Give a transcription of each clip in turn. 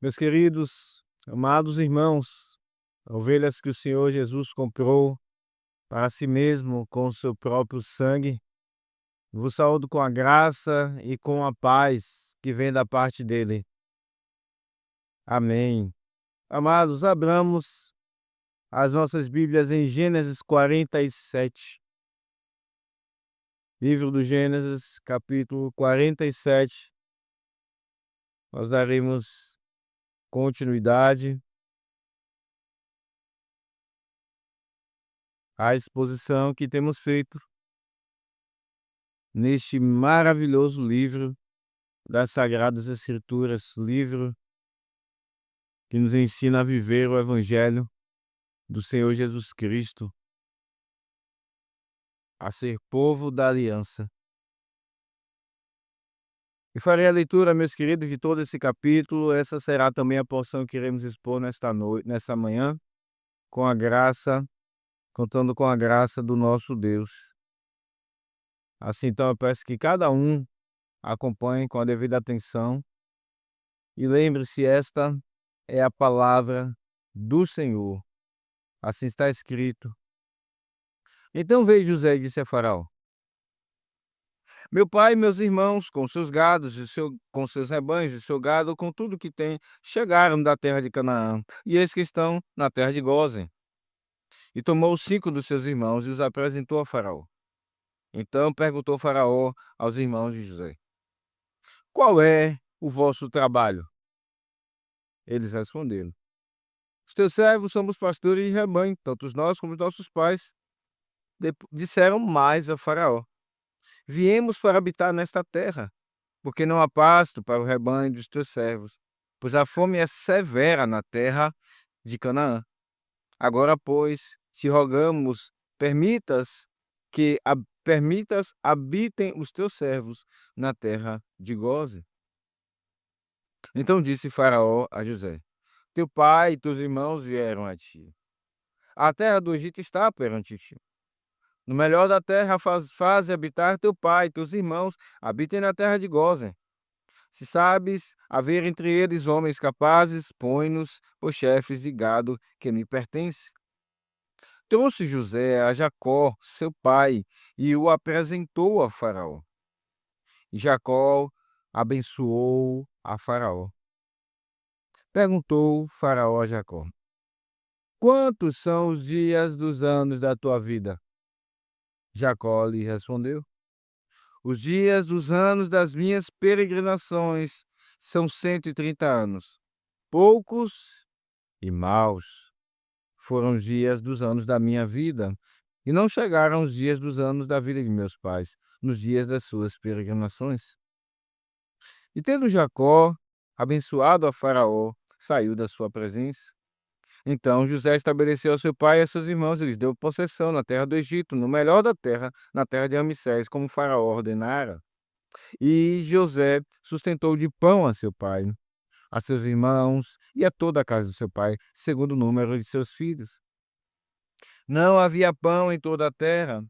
Meus queridos, amados irmãos, ovelhas que o Senhor Jesus comprou para si mesmo com o seu próprio sangue, vos saúdo com a graça e com a paz que vem da parte dele. Amém. Amados, abramos as nossas Bíblias em Gênesis 47. Livro do Gênesis, capítulo 47. Nós daremos continuidade à exposição que temos feito neste maravilhoso livro das Sagradas Escrituras, livro que nos ensina a viver o Evangelho do Senhor Jesus Cristo, a ser povo da aliança. E farei a leitura, meus queridos, de todo esse capítulo. Essa será também a porção que iremos expor nesta noite, nesta manhã, com a graça, contando com a graça do nosso Deus. Assim, então, eu peço que cada um acompanhe com a devida atenção e lembre-se, esta é a palavra do Senhor. Assim está escrito. Então veio José e disse a Faraó: Meu pai e meus irmãos, com seus gados, com seus rebanhos e seu gado, com tudo que tem, chegaram da terra de Canaã, e eis que estão na terra de Gósen. E tomou 5 dos seus irmãos e os apresentou a Faraó. Então perguntou Faraó aos irmãos de José: Qual é o vosso trabalho? Eles responderam: Os teus servos somos pastores de rebanho, tanto nós como os nossos pais. Disseram mais a Faraó: Viemos para habitar nesta terra, porque não há pasto para o rebanho dos teus servos, pois a fome é severa na terra de Canaã. Agora, pois, te rogamos, permitas habitem os teus servos na terra de Gósen. Então disse Faraó a José: Teu pai e teus irmãos vieram a ti. A terra do Egito está perante ti. No melhor da terra faze habitar teu pai e teus irmãos habitem na terra de Gósen. Se sabes haver entre eles homens capazes, põe-nos por chefes de gado que me pertence. Trouxe José a Jacó, seu pai, e o apresentou a Faraó. E Jacó abençoou a Faraó. Perguntou Faraó a Jacó: Quantos são os dias dos anos da tua vida? Jacó lhe respondeu: Os dias dos anos das minhas peregrinações são 130 anos. Poucos e maus foram os dias dos anos da minha vida, e não chegaram os dias dos anos da vida de meus pais, nos dias das suas peregrinações. E tendo Jacó abençoado a Faraó, saiu da sua presença. Então José estabeleceu a seu pai e a seus irmãos e lhes deu possessão na terra do Egito, no melhor da terra, na terra de Ramsés, como Faraó ordenara. E José sustentou de pão a seu pai, a seus irmãos e a toda a casa de seu pai, segundo o número de seus filhos. Não havia pão em toda a terra,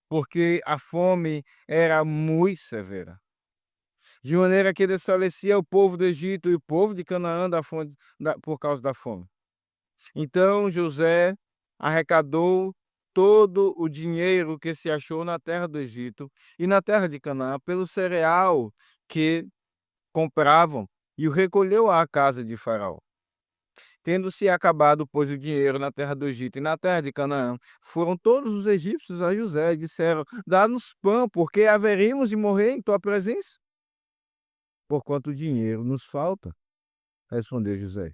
porque a fome era muito severa, de maneira que desfalecia o povo do Egito e o povo de Canaã por causa da fome. Então José arrecadou todo o dinheiro que se achou na terra do Egito e na terra de Canaã pelo cereal que compravam e o recolheu à casa de Faraó. Tendo-se acabado, pois, o dinheiro na terra do Egito e na terra de Canaã, foram todos os egípcios a José e disseram: Dá-nos pão, porque haveríamos de morrer em tua presença? Porquanto o dinheiro nos falta, respondeu José.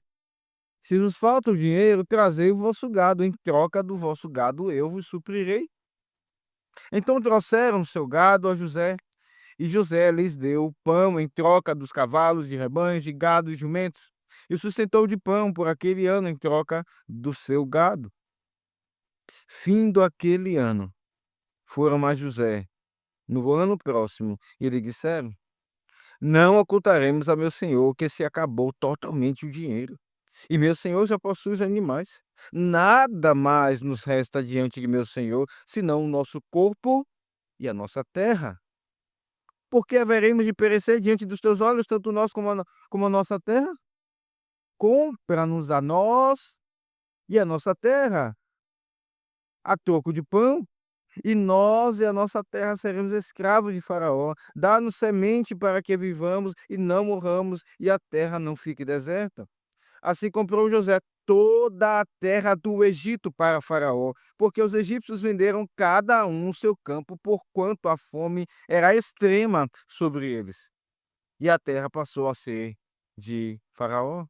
Se nos falta o dinheiro, trazei o vosso gado, em troca do vosso gado eu vos suprirei. Então trouxeram o seu gado a José, e José lhes deu pão em troca dos cavalos, de rebanhos, de gado e jumentos, e o sustentou de pão por aquele ano em troca do seu gado. Findo aquele ano, foram a José no ano próximo e lhe disseram: Não ocultaremos a meu senhor que se acabou totalmente o dinheiro, e meu senhor já possui os animais. Nada mais nos resta diante de meu senhor, senão o nosso corpo e a nossa terra. Porque haveremos de perecer diante dos teus olhos, tanto nós como a nossa terra? compra-nos a nós e a nossa terra a troco de pão, e nós e a nossa terra seremos escravos de Faraó. Dá-nos semente para que vivamos e não morramos, e a terra não fique deserta. Assim comprou José toda a terra do Egito para Faraó, porque os egípcios venderam cada um seu campo, porquanto a fome era extrema sobre eles. E a terra passou a ser de Faraó.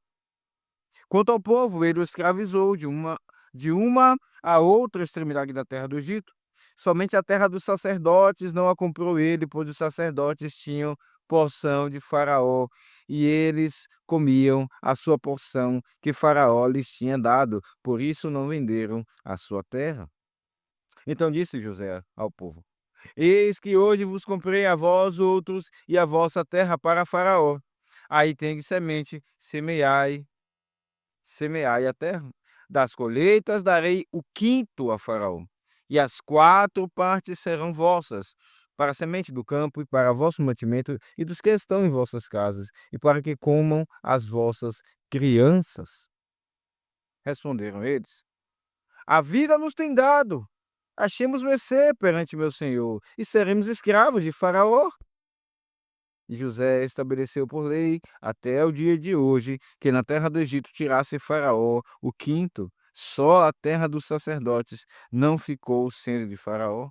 Quanto ao povo, ele o escravizou de uma a outra extremidade da terra do Egito. Somente a terra dos sacerdotes não a comprou ele, pois os sacerdotes tinham porção de Faraó, e eles comiam a sua porção que Faraó lhes tinha dado, por isso não venderam a sua terra. Então disse José ao povo: Eis que hoje vos comprei a vós outros e a vossa terra para Faraó. Aí tem semente, semeai a terra. Das colheitas darei o quinto a Faraó, e as 4 partes serão vossas, para a semente do campo e para vosso mantimento e dos que estão em vossas casas, e para que comam as vossas crianças. Responderam eles: A vida nos tem dado, achemos mercê perante meu senhor, e seremos escravos de Faraó. E José estabeleceu por lei, até o dia de hoje, que na terra do Egito tirasse Faraó o quinto. Só a terra dos sacerdotes não ficou sendo de Faraó.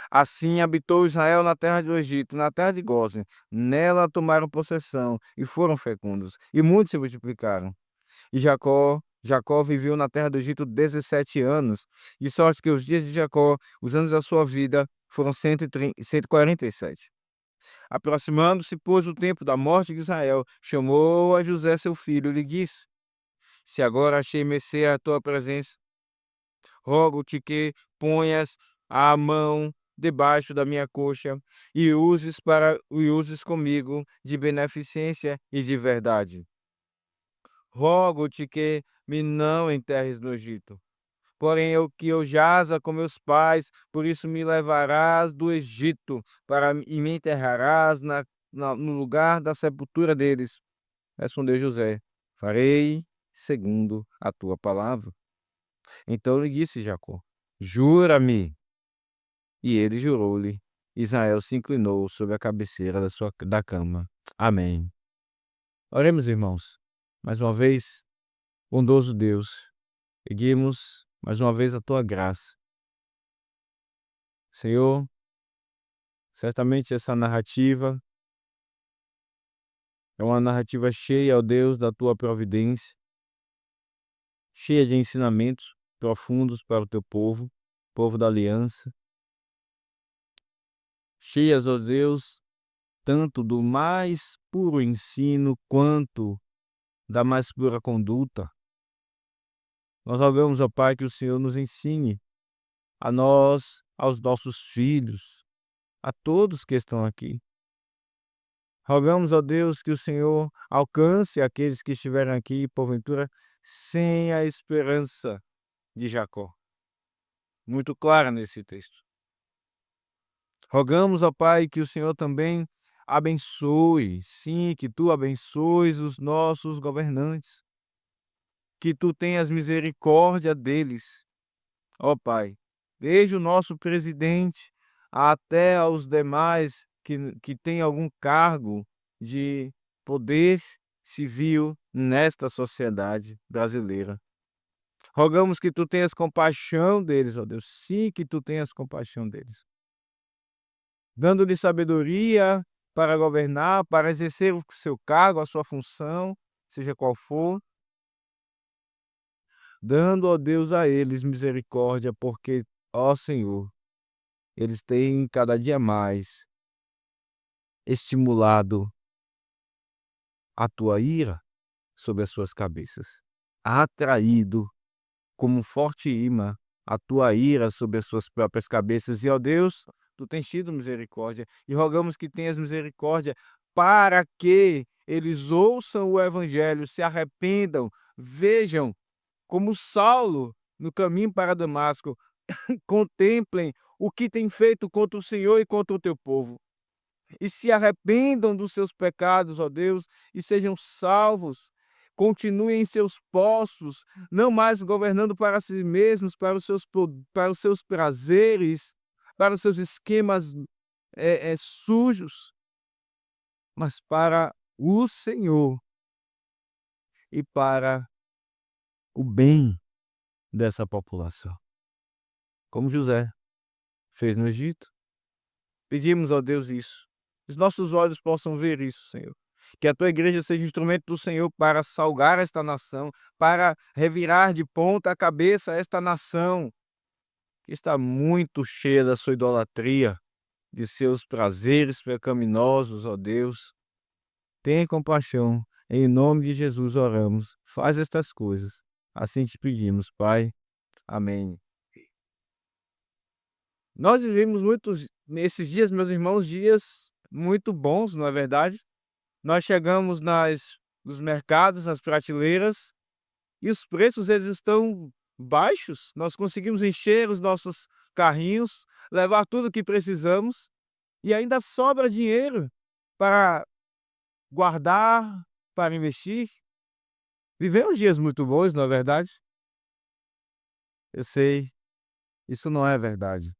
Assim habitou Israel na terra do Egito, na terra de Gósen. Nela tomaram possessão e foram fecundos, e muitos se multiplicaram. E Jacó viveu na terra do Egito 17 anos, de sorte que os dias de Jacó, os anos da sua vida, foram 147. Aproximando-se, pois, o tempo da morte de Israel, chamou a José seu filho e lhe disse: Se agora achei mercê à tua presença, rogo-te que ponhas a mão debaixo da minha coxa e uses comigo de beneficência e de verdade. Rogo-te que me não enterres no Egito. Porém, eu jaza com meus pais, por isso me levarás do Egito e me enterrarás no lugar da sepultura deles. Respondeu José: Farei segundo a tua palavra. Então lhe disse Jacó: Jura-me. E ele jurou-lhe. Israel se inclinou sobre a cabeceira da cama. Amém. Oremos, irmãos. Mais uma vez, bondoso Deus, pedimos mais uma vez a tua graça. Senhor, certamente essa narrativa é uma narrativa cheia, ó Deus, da tua providência, cheia de ensinamentos profundos para o teu povo, povo da aliança, cheias, ó Deus, tanto do mais puro ensino quanto da mais pura conduta. Nós rogamos, ó Pai, que o Senhor nos ensine, a nós, aos nossos filhos, a todos que estão aqui. Rogamos, ó Deus, que o Senhor alcance aqueles que estiverem aqui, porventura, sem a esperança de Jacó. Muito clara nesse texto. Rogamos, ó Pai, que o Senhor também abençoe, sim, que tu abençoes os nossos governantes, que tu tenhas misericórdia deles, ó Pai, desde o nosso presidente até aos demais que têm algum cargo de poder civil nesta sociedade brasileira. Rogamos que tu tenhas compaixão deles, ó Deus, sim, que tu tenhas compaixão deles, dando-lhe sabedoria para governar, para exercer o seu cargo, a sua função, seja qual for, dando, ó Deus, a eles misericórdia, porque, ó Senhor, eles têm cada dia mais estimulado a tua ira sobre as suas cabeças, atraído como um forte imã a tua ira sobre as suas próprias cabeças. E, ó Deus, tu tens tido misericórdia, e rogamos que tenhas misericórdia para que eles ouçam o evangelho, se arrependam, vejam como Saulo no caminho para Damasco, contemplem o que tem feito contra o Senhor e contra o teu povo, e se arrependam dos seus pecados, ó Deus, e sejam salvos, continuem em seus postos, não mais governando para si mesmos, para os seus prazeres, para os seus esquemas sujos, mas para o Senhor e para o bem dessa população. Como José fez no Egito. Pedimos a Deus isso. Os nossos olhos possam ver isso, Senhor. Que a tua igreja seja instrumento do Senhor para salgar esta nação, para revirar de ponta a cabeça esta nação, que está muito cheia da sua idolatria, de seus prazeres pecaminosos, ó Deus. Tenha compaixão. Em nome de Jesus oramos. Faz estas coisas. Assim te pedimos, Pai. Amém. Nós vivemos nesses dias, meus irmãos, dias muito bons, não é verdade? Nós chegamos nos mercados, nas prateleiras, e os preços eles estão baixos. Nós conseguimos encher os nossos carrinhos, levar tudo o que precisamos, e ainda sobra dinheiro para guardar, para investir. Vivemos dias muito bons, não é verdade? Eu sei, isso não é verdade.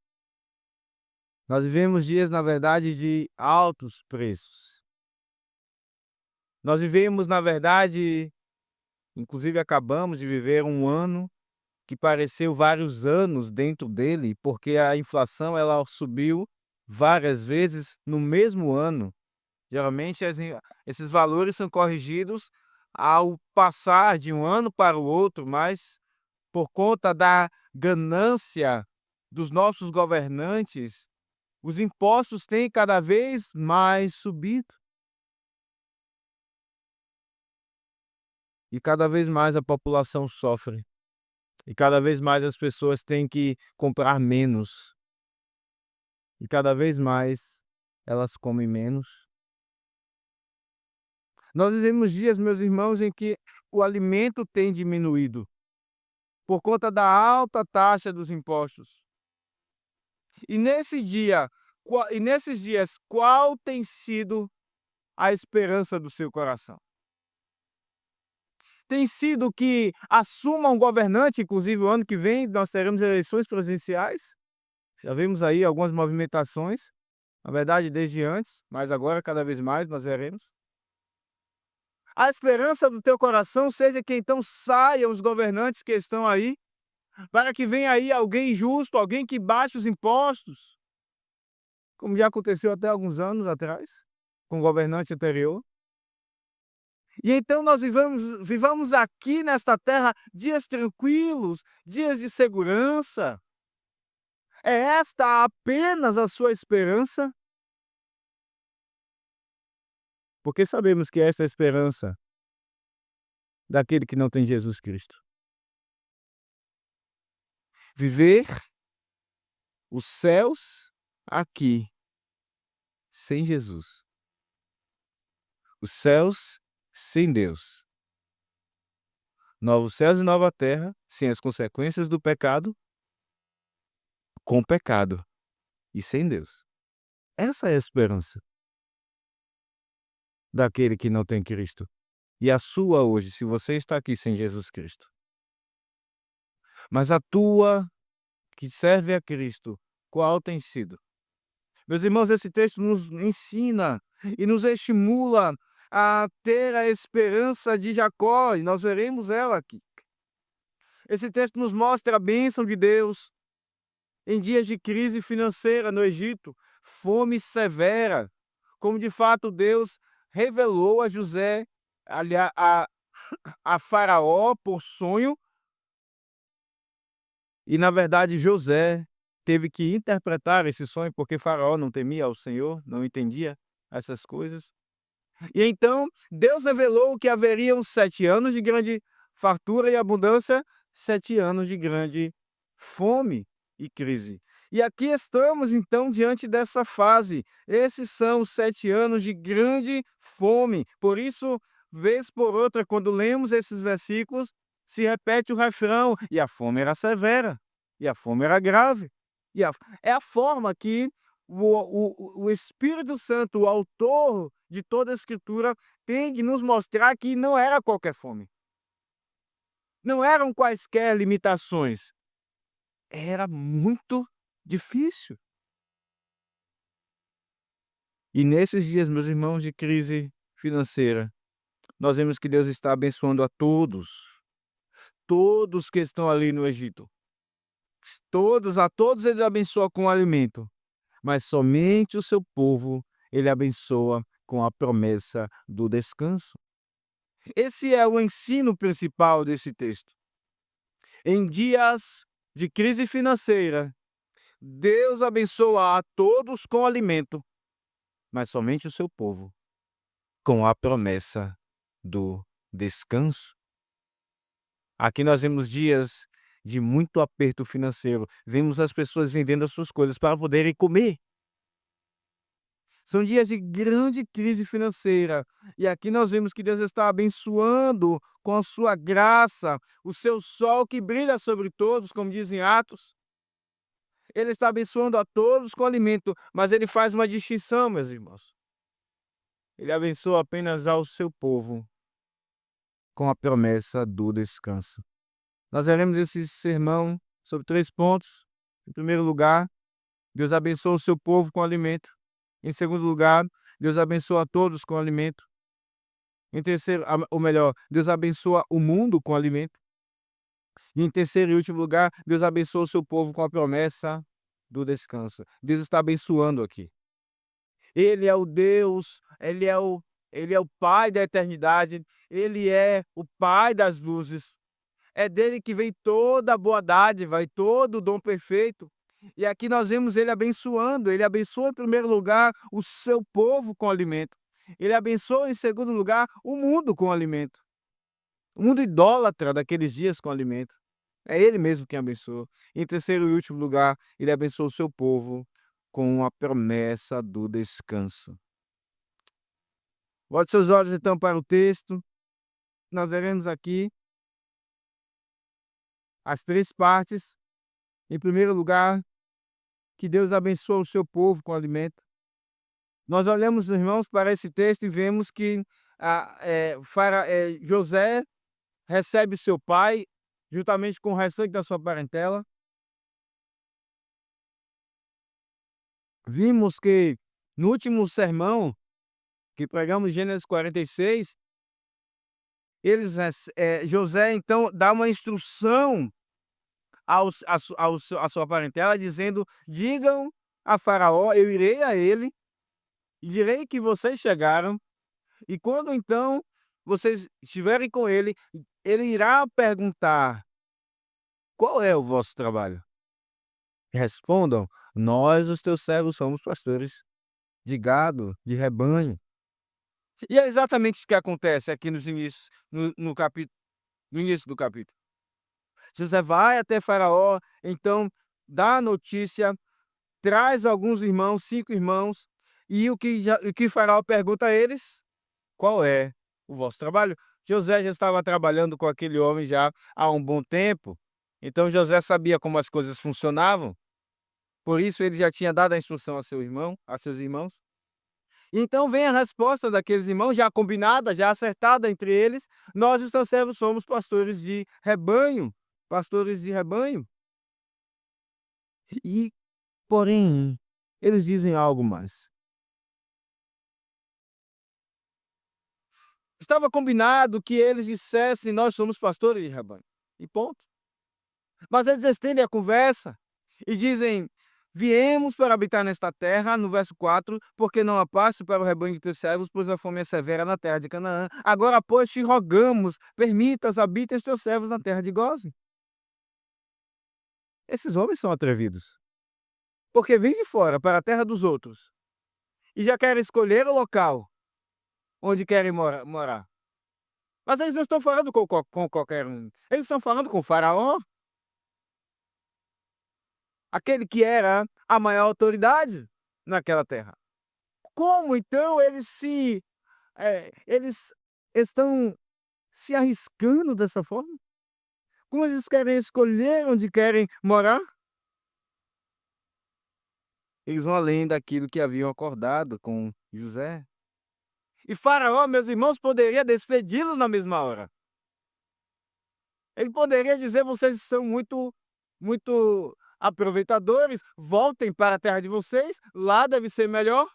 Nós vivemos dias, na verdade, de altos preços. Nós vivemos, na verdade, inclusive acabamos de viver um ano que pareceu vários anos dentro dele, porque a inflação ela subiu várias vezes no mesmo ano. Geralmente esses valores são corrigidos ao passar de um ano para o outro, mas por conta da ganância dos nossos governantes, os impostos têm cada vez mais subido. E cada vez mais a população sofre. E cada vez mais as pessoas têm que comprar menos. E cada vez mais elas comem menos. Nós vivemos dias, meus irmãos, em que o alimento tem diminuído por conta da alta taxa dos impostos. E nesses dias, qual tem sido a esperança do seu coração? Tem sido que assuma um governante, inclusive o ano que vem nós teremos eleições presidenciais. Já vimos aí algumas movimentações, na verdade desde antes, mas agora cada vez mais nós veremos. A esperança do teu coração seja que então saiam os governantes que estão aí, para que venha aí alguém justo, alguém que baixe os impostos, como já aconteceu até alguns anos atrás, com o governante anterior. E então nós vivamos aqui nesta terra dias tranquilos, dias de segurança. É esta apenas a sua esperança? Porque sabemos que esta é a esperança daquele que não tem Jesus Cristo. Viver os céus aqui, sem Jesus. Os céus sem Deus. Novos céus e nova terra, sem as consequências do pecado, com pecado e sem Deus. Essa é a esperança daquele que não tem Cristo. E a sua hoje, se você está aqui sem Jesus Cristo. Mas a tua, que serve a Cristo, qual tem sido? Meus irmãos, esse texto nos ensina e nos estimula a ter a esperança de Jacó, e nós veremos ela aqui. Esse texto nos mostra a bênção de Deus em dias de crise financeira no Egito, fome severa, como de fato Deus revelou a José, a Faraó por sonho, e na verdade José teve que interpretar esse sonho, porque Faraó não temia ao Senhor, não entendia essas coisas. E então Deus revelou que haveriam 7 anos de grande fartura e abundância, 7 anos de grande fome e crise. E aqui estamos então diante dessa fase. Esses são os 7 anos de grande fome. Por isso, vez por outra, quando lemos esses versículos, se repete o refrão: e a fome era severa, e a fome era grave. É a forma que o Espírito Santo, o autor de toda a Escritura tem de nos mostrar que não era qualquer fome. Não eram quaisquer limitações. Era muito difícil. E nesses dias, meus irmãos, de crise financeira, nós vemos que Deus está abençoando a todos que estão ali no Egito. A todos ele abençoa com alimento, mas somente o seu povo ele abençoa com a promessa do descanso. Esse é o ensino principal desse texto. Em dias de crise financeira, Deus abençoa a todos com alimento, mas somente o seu povo com a promessa do descanso. Aqui nós vemos dias de muito aperto financeiro. Vemos as pessoas vendendo as suas coisas para poderem comer. São dias de grande crise financeira. E aqui nós vemos que Deus está abençoando com a sua graça, o seu sol que brilha sobre todos, como dizem Atos. Ele está abençoando a todos com alimento, mas ele faz uma distinção, meus irmãos. Ele abençoa apenas ao seu povo com a promessa do descanso. Nós veremos esse sermão sobre 3 pontos. Em primeiro lugar, Deus abençoa o seu povo com alimento. Em segundo lugar, Deus abençoa a todos com alimento. Em terceiro, ou melhor, Deus abençoa o mundo com alimento. E em terceiro e último lugar, Deus abençoa o seu povo com a promessa do descanso. Deus está abençoando aqui. Ele é o Deus, ele é o Pai da eternidade, ele é o Pai das luzes. É dele que vem toda a boa dádiva e todo o dom perfeito. E aqui nós vemos ele abençoando. Ele abençoa em primeiro lugar o seu povo com alimento. Ele abençoa em segundo lugar o mundo com alimento. O mundo idólatra daqueles dias com alimento. É ele mesmo quem abençoa. Em terceiro e último lugar, ele abençoa o seu povo com a promessa do descanso. Volte seus olhos então para o texto. Nós veremos aqui as 3 partes. Em primeiro lugar, que Deus abençoa o seu povo com alimento. Nós olhamos, irmãos, para esse texto e vemos que José recebe seu pai, juntamente com o restante da sua parentela. Vimos que no último sermão, que pregamos Gênesis 46, José então dá uma instrução à sua parentela, dizendo: digam a Faraó, eu irei a ele e direi que vocês chegaram, e quando então vocês estiverem com ele, ele irá perguntar: qual é o vosso trabalho? Respondam: nós, os teus servos, somos pastores de gado, de rebanho. E é exatamente isso que acontece aqui nos inícios, no capítulo, no início do capítulo. José vai até Faraó, então dá a notícia, traz alguns irmãos, 5 irmãos, e o que Faraó pergunta a eles: qual é o vosso trabalho? José já estava trabalhando com aquele homem já há um bom tempo, então José sabia como as coisas funcionavam, por isso ele já tinha dado a instrução a seus irmãos. Então vem a resposta daqueles irmãos, já combinada, já acertada entre eles: nós, os teus servos, somos pastores de rebanho. Pastores de rebanho. E, porém, eles dizem algo mais. Estava combinado que eles dissessem: nós somos pastores de rebanho. E ponto. Mas eles estendem a conversa e dizem: viemos para habitar nesta terra, no verso 4, porque não há pasto para o rebanho de teus servos, pois a fome é severa na terra de Canaã. Agora, pois, te rogamos, permitas, habitem os teus servos na terra de Gósen. Esses homens são atrevidos, porque vêm de fora para a terra dos outros e já querem escolher o local onde querem morar. Mas eles não estão falando com qualquer um. Eles estão falando com o faraó, aquele que era a maior autoridade naquela terra. Como então eles estão se arriscando dessa forma? Como eles querem escolher onde querem morar? Eles vão além daquilo que haviam acordado com José. E Faraó, meus irmãos, poderia despedi-los na mesma hora. Ele poderia dizer: vocês são muito aproveitadores, voltem para a terra de vocês, lá deve ser melhor.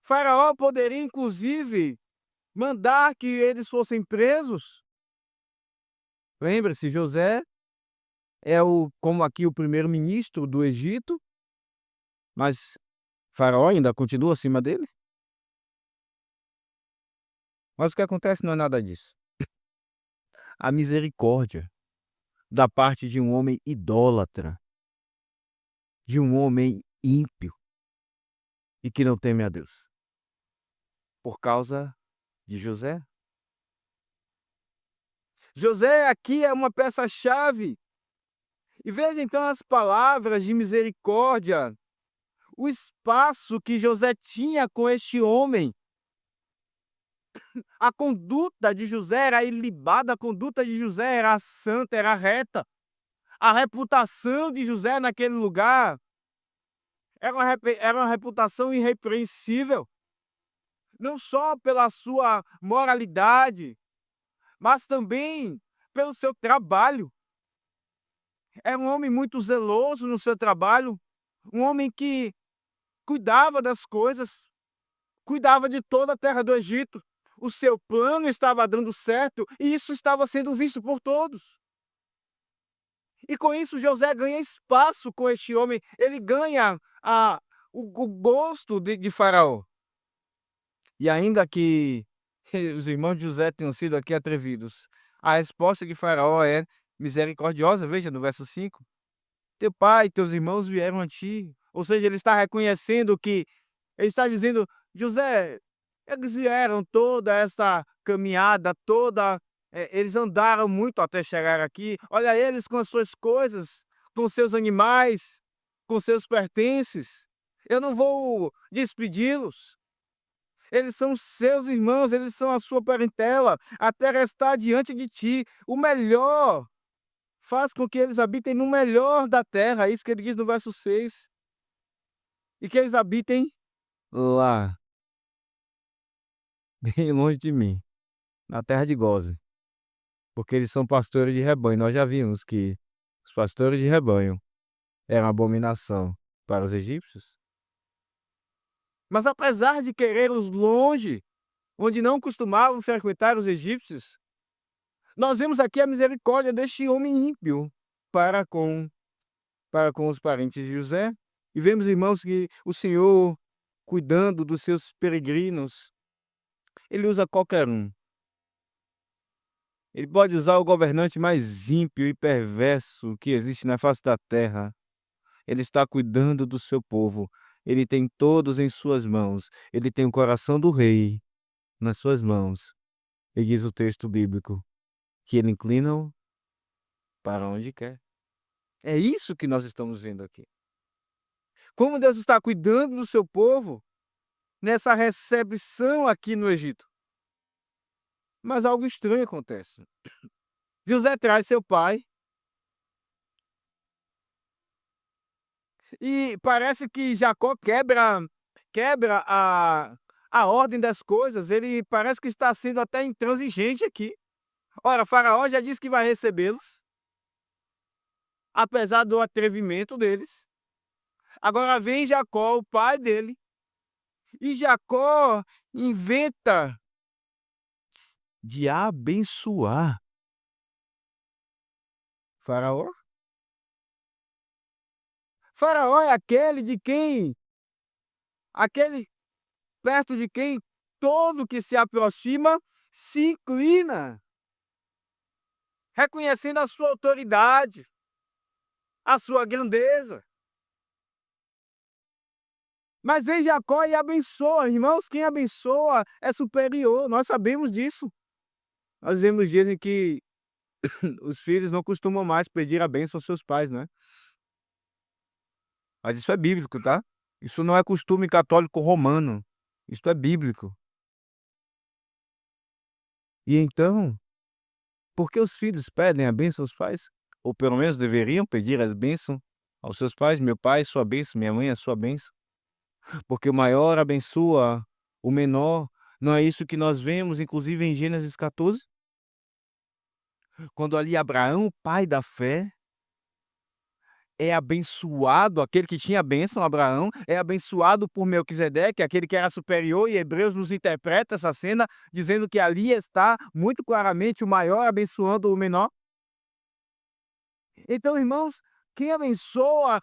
Faraó poderia, inclusive, mandar que eles fossem presos. Lembre-se, José é como aqui, o primeiro-ministro do Egito, mas Faraó ainda continua acima dele. Mas o que acontece não é nada disso. A misericórdia da parte de um homem idólatra, de um homem ímpio e que não teme a Deus. Por causa de José. José aqui é uma peça-chave. E veja então as palavras de misericórdia, o espaço que José tinha com este homem. A conduta de José era ilibada, a conduta de José era santa, era reta. A reputação de José naquele lugar era uma reputação irrepreensível. Não só pela sua moralidade, mas também pelo seu trabalho. Era um homem muito zeloso no seu trabalho, um homem que cuidava das coisas, cuidava de toda a terra do Egito. O seu plano estava dando certo e isso estava sendo visto por todos. E com isso José ganha espaço com este homem, ele ganha o gosto de Faraó. E ainda que os irmãos de José tenham sido aqui atrevidos, a resposta de Faraó é misericordiosa, veja no verso 5. Teu pai e teus irmãos vieram a ti. Ou seja, ele está reconhecendo que, ele está dizendo: José, eles vieram toda essa caminhada, eles andaram muito até chegar aqui. Olha eles com as suas coisas, com seus animais, com seus pertences. Eu não vou despedi-los. Eles são seus irmãos, eles são a sua parentela. A terra está diante de ti. O melhor, faz com que eles habitem no melhor da terra. É isso que ele diz no verso 6. E que eles habitem lá, bem longe de mim, na terra de Gósen. Porque eles são pastores de rebanho. Nós já vimos que os pastores de rebanho eram abominação para os egípcios. Mas apesar de querê-los longe, onde não costumavam frequentar os egípcios, nós vemos aqui a misericórdia deste homem ímpio para com os parentes de José. E vemos, irmãos, que o Senhor, cuidando dos seus peregrinos, ele usa qualquer um. Ele pode usar o governante mais ímpio e perverso que existe na face da terra. Ele está cuidando do seu povo. Ele tem todos em suas mãos. Ele tem o coração do rei nas suas mãos. E diz o texto bíblico que ele inclina para onde quer. É isso que nós estamos vendo aqui. Como Deus está cuidando do seu povo nessa recepção aqui no Egito. Mas algo estranho acontece. José traz seu pai e parece que Jacó quebra a ordem das coisas. Ele parece que está sendo até intransigente aqui. Ora, Faraó já disse que vai recebê-los, apesar do atrevimento deles. Agora vem Jacó, o pai dele, e Jacó inventa de abençoar Faraó. Faraó é aquele perto de quem todo que se aproxima se inclina, reconhecendo a sua autoridade, a sua grandeza. Mas vem Jacó e abençoa. Irmãos, quem abençoa é superior, nós sabemos disso. Nós vemos dias em que os filhos não costumam mais pedir a bênção aos seus pais, né? Mas isso é bíblico, tá? Isso não é costume católico romano. Isso é bíblico. E então, por que os filhos pedem a bênção aos pais? Ou pelo menos deveriam pedir as bênçãos aos seus pais. Meu pai, sua bênção. Minha mãe, a sua bênção. Porque o maior abençoa o menor. Não é isso que nós vemos, inclusive, em Gênesis 14? Quando ali Abraão, pai da fé, é abençoado, aquele que tinha a bênção, Abraão, é abençoado por Melquisedeque, aquele que era superior, e Hebreus nos interpreta essa cena, dizendo que ali está muito claramente o maior abençoando o menor. Então, irmãos, quem abençoa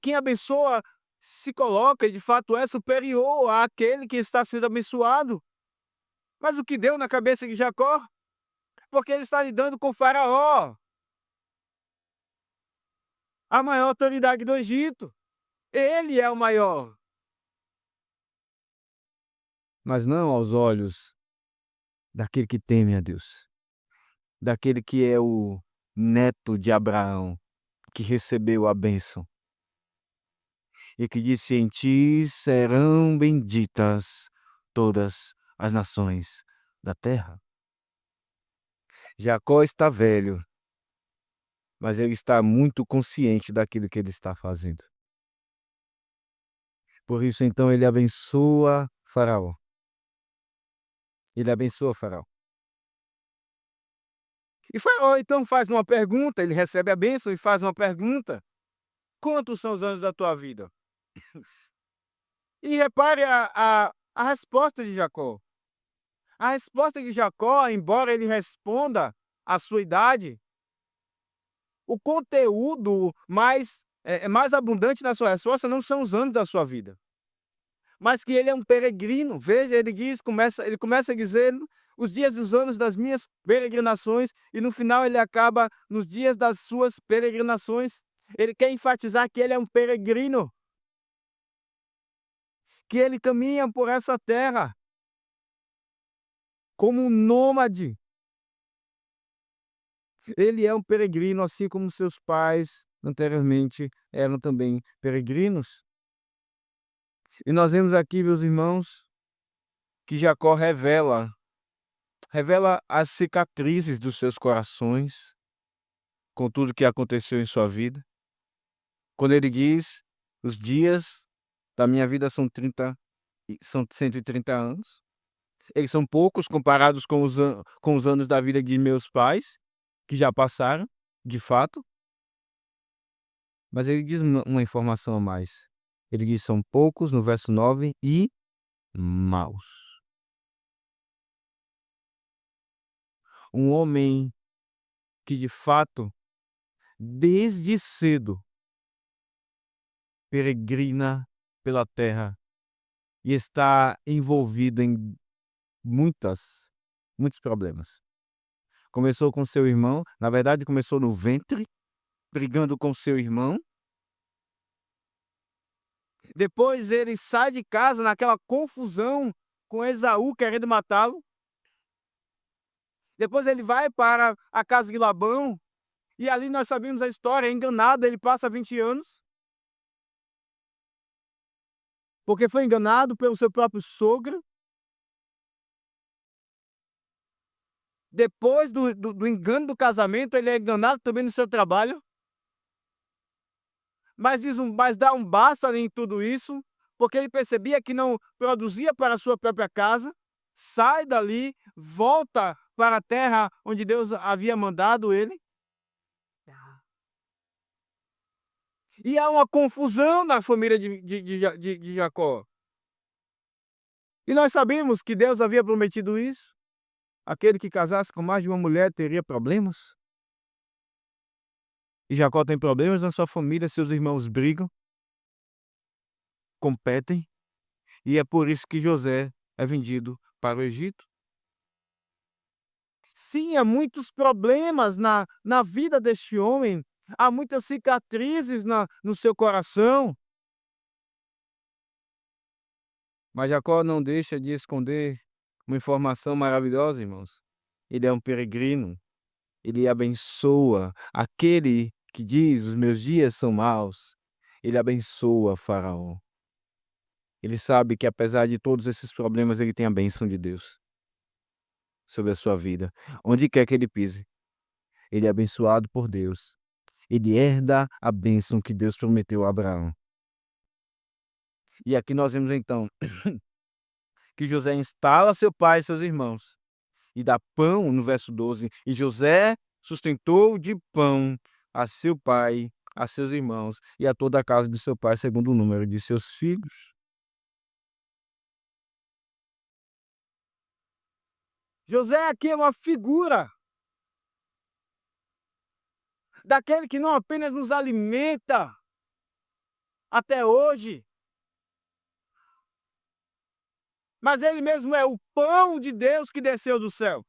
quem abençoa se coloca e de fato é superior àquele que está sendo abençoado. Mas o que deu na cabeça de Jacó? Porque ele está lidando com Faraó, a maior autoridade do Egito. Ele é o maior. Mas não aos olhos daquele que teme a Deus, daquele que é o neto de Abraão, que recebeu a bênção e que disse: em ti serão benditas todas as nações da terra. Jacó está velho, mas ele está muito consciente daquilo que ele está fazendo. Por isso, então, ele abençoa Faraó. Ele abençoa Faraó. E Faraó, então, faz uma pergunta, ele recebe a bênção e faz uma pergunta: quantos são os anos da tua vida? E repare a resposta de Jacó. A resposta de Jacó, embora ele responda a sua idade, o conteúdo mais abundante na sua resposta não são os anos da sua vida, mas que ele é um peregrino. Veja, ele começa a dizer os dias e os anos das minhas peregrinações, e no final ele acaba nos dias das suas peregrinações. Ele quer enfatizar que ele é um peregrino, que ele caminha por essa terra como um nômade. Ele é um peregrino, assim como seus pais anteriormente eram também peregrinos. E nós vemos aqui, meus irmãos, que Jacó revela as cicatrizes dos seus corações com tudo que aconteceu em sua vida. Quando ele diz: os dias da minha vida são 130 anos. Eles são poucos comparados com os anos da vida de meus pais, que já passaram, de fato. Mas ele diz uma informação a mais. Ele diz: são poucos, no verso 9, e maus. Um homem que, de fato, desde cedo, peregrina pela terra e está envolvido em muitos problemas. Começou com seu irmão, na verdade, começou no ventre, brigando com seu irmão. Depois ele sai de casa naquela confusão com Esaú querendo matá-lo. Depois ele vai para a casa de Labão, e ali nós sabemos a história, é enganado, ele passa 20 anos, porque foi enganado pelo seu próprio sogro. Depois do engano do casamento, ele é enganado também no seu trabalho. Mas dá um basta em tudo isso, porque ele percebia que não produzia para a sua própria casa, sai dali, volta para a terra onde Deus havia mandado ele. E há uma confusão na família de Jacó. E nós sabemos que Deus havia prometido isso. Aquele que casasse com mais de uma mulher teria problemas. E Jacó tem problemas na sua família, seus irmãos brigam, competem, e é por isso que José é vendido para o Egito. Sim, há muitos problemas na vida deste homem, há muitas cicatrizes no seu coração. Mas Jacó não deixa de esconder uma informação maravilhosa, irmãos. Ele é um peregrino, ele abençoa aquele que diz: os meus dias são maus. Ele abençoa Faraó. Ele sabe que apesar de todos esses problemas, ele tem a bênção de Deus sobre a sua vida. Onde quer que ele pise, ele é abençoado por Deus. Ele herda a bênção que Deus prometeu a Abraão. E aqui nós vemos então que José instala seu pai e seus irmãos e dá pão no verso 12. E José sustentou de pão a seu pai, a seus irmãos e a toda a casa de seu pai, segundo o número de seus filhos. José aqui é uma figura daquele que não apenas nos alimenta até hoje, mas ele mesmo é o pão de Deus que desceu do céu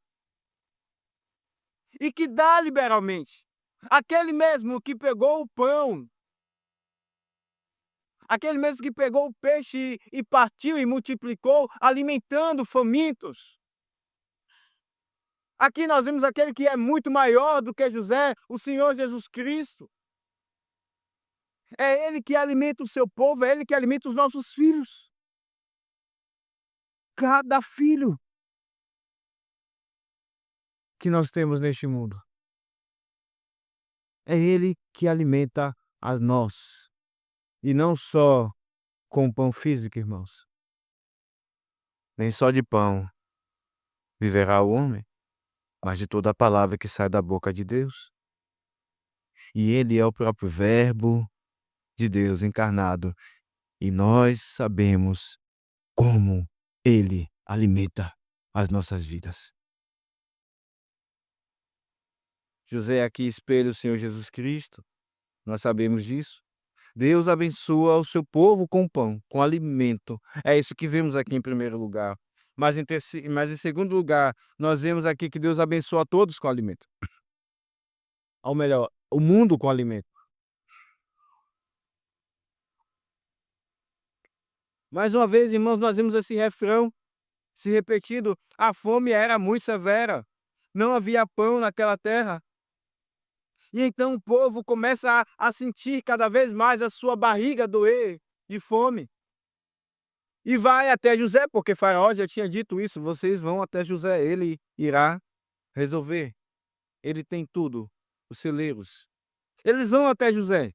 e que dá liberalmente. Aquele mesmo que pegou o pão, aquele mesmo que pegou o peixe e partiu e multiplicou, alimentando famintos. Aqui nós vemos aquele que é muito maior do que José, o Senhor Jesus Cristo. É Ele que alimenta o seu povo, é Ele que alimenta os nossos filhos. Cada filho que nós temos neste mundo, é Ele que alimenta a nós. E não só com pão físico, irmãos. Nem só de pão viverá o homem, mas de toda a palavra que sai da boca de Deus. E Ele é o próprio Verbo de Deus encarnado. E nós sabemos como Ele alimenta as nossas vidas. José aqui espelha o Senhor Jesus Cristo. Nós sabemos disso. Deus abençoa o seu povo com pão, com alimento. É isso que vemos aqui em primeiro lugar. Mas em segundo lugar, nós vemos aqui que Deus abençoa todos com alimento. Ou melhor, o mundo com alimento. Mais uma vez, irmãos, nós vemos esse refrão se repetindo. A fome era muito severa. Não havia pão naquela terra. E então o povo começa a sentir cada vez mais a sua barriga doer de fome. E vai até José, porque Faraó já tinha dito isso, vocês vão até José, ele irá resolver. Ele tem tudo, os celeiros. Eles vão até José.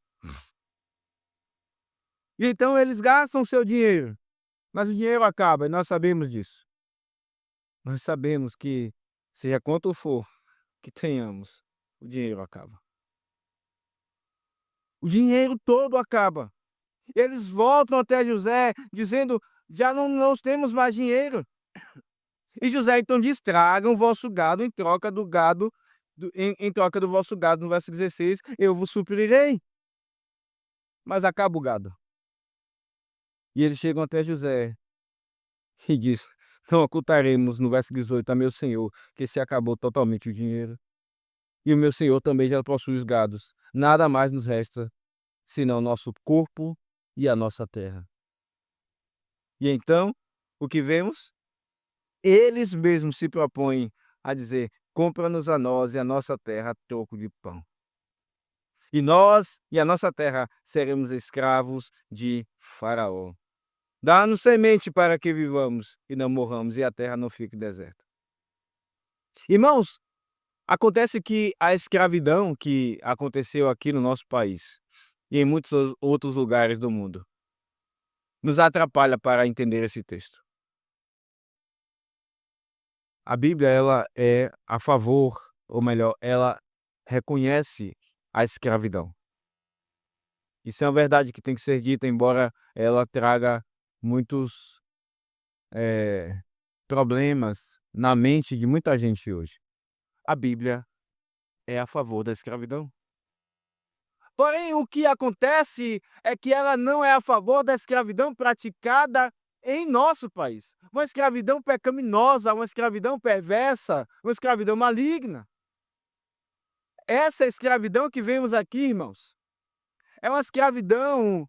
E então eles gastam seu dinheiro, mas o dinheiro acaba, e nós sabemos disso. Nós sabemos que, seja quanto for que tenhamos, o dinheiro acaba. O dinheiro todo acaba. Eles voltam até José, dizendo, já não temos mais dinheiro. E José então diz, tragam o vosso gado em troca do gado, em troca do vosso gado, no verso 16, eu vos suprirei. Mas acaba o gado. E eles chegam até José e diz, não ocultaremos, no verso 18, a meu senhor, que se acabou totalmente o dinheiro. E o meu senhor também já possui os gados. Nada mais nos resta, senão nosso corpo e a nossa terra. E então, o que vemos? Eles mesmos se propõem a dizer, compra-nos a nós e a nossa terra a troco de pão. E nós e a nossa terra seremos escravos de Faraó. Dá-nos semente para que vivamos e não morramos e a terra não fique deserta. Irmãos, acontece que a escravidão que aconteceu aqui no nosso país e em muitos outros lugares do mundo nos atrapalha para entender esse texto. A Bíblia, ela é a favor, ou melhor, ela reconhece a escravidão. Isso é uma verdade que tem que ser dita, embora ela traga muitos problemas na mente de muita gente hoje. A Bíblia é a favor da escravidão. Porém, o que acontece é que ela não é a favor da escravidão praticada em nosso país. Uma escravidão pecaminosa, uma escravidão perversa, uma escravidão maligna. Essa escravidão que vemos aqui, irmãos, é uma escravidão,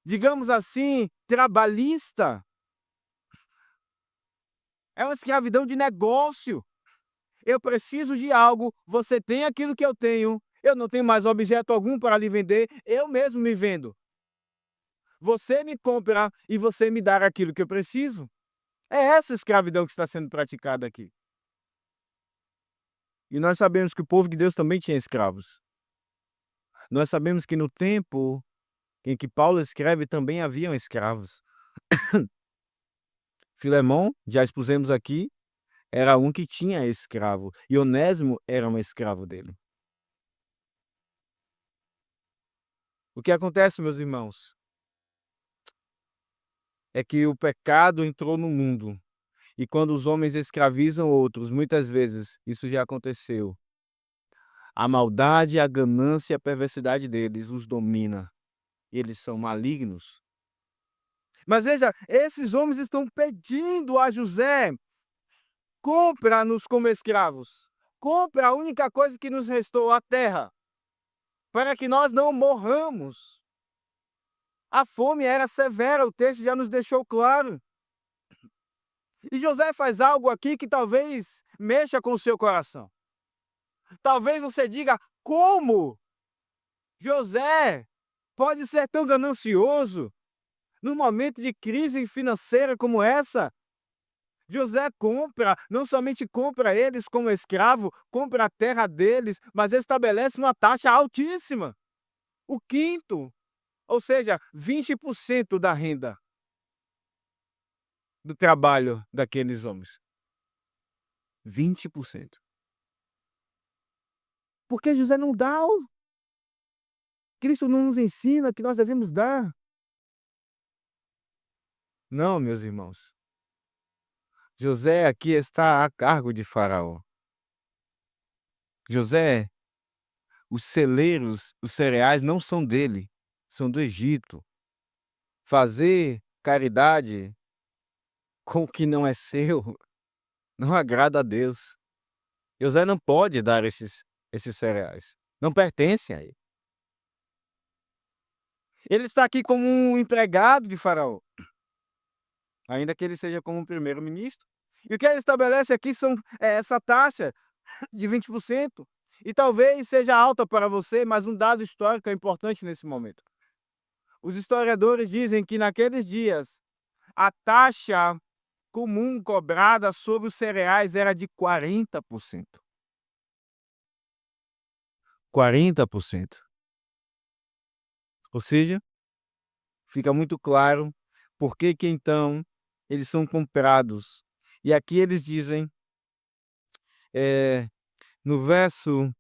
digamos assim, trabalhista. É uma escravidão de negócio. Eu preciso de algo, você tem aquilo que eu tenho, eu não tenho mais objeto algum para lhe vender, eu mesmo me vendo. Você me compra e você me dá aquilo que eu preciso. É essa escravidão que está sendo praticada aqui. E nós sabemos que o povo de Deus também tinha escravos. Nós sabemos que no tempo em que Paulo escreve também haviam escravos. Filemão, já expusemos aqui, era um que tinha escravo, e Onésimo era um escravo dele. O que acontece, meus irmãos, é que o pecado entrou no mundo, e quando os homens escravizam outros, muitas vezes, isso já aconteceu, a maldade, a ganância e a perversidade deles os domina, e eles são malignos. Mas veja, esses homens estão pedindo a José: compra-nos como escravos, compra a única coisa que nos restou, a terra, para que nós não morramos. A fome era severa, o texto já nos deixou claro. E José faz algo aqui que talvez mexa com o seu coração. Talvez você diga: como José pode ser tão ganancioso num momento de crise financeira como essa? José compra, não somente compra eles como escravo, compra a terra deles, mas estabelece uma taxa altíssima. O quinto, ou seja, 20% da renda do trabalho daqueles homens. 20%. Porque José não dá. Cristo não nos ensina que nós devemos dar. Não, meus irmãos. José aqui está a cargo de Faraó. José, os celeiros, os cereais não são dele, são do Egito. Fazer caridade com o que não é seu não agrada a Deus. José não pode dar esses cereais. Não pertencem a ele. Ele está aqui como um empregado de Faraó, ainda que ele seja como um primeiro-ministro. E o que ele estabelece aqui é essa taxa de 20%. E talvez seja alta para você, mas um dado histórico é importante nesse momento. Os historiadores dizem que naqueles dias a taxa comum cobrada sobre os cereais era de 40%. 40%. Ou seja, fica muito claro por que então eles são comprados. E aqui eles dizem, no verso,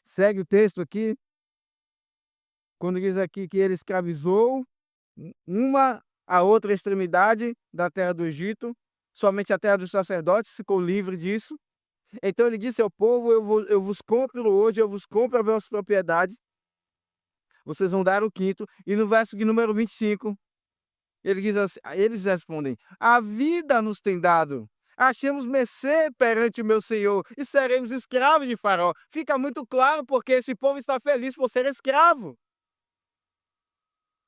segue o texto aqui, quando diz aqui que ele escravizou uma a outra extremidade da terra do Egito, somente a terra dos sacerdotes ficou livre disso. Então ele disse ao povo: eu vos compro hoje, eu vos compro a vossa propriedade, vocês vão dar o quinto. E no verso de número 25, ele diz assim, eles respondem: a vida nos tem dado, achemos mercê perante o meu Senhor e seremos escravos de Faraó. Fica muito claro porque esse povo está feliz por ser escravo.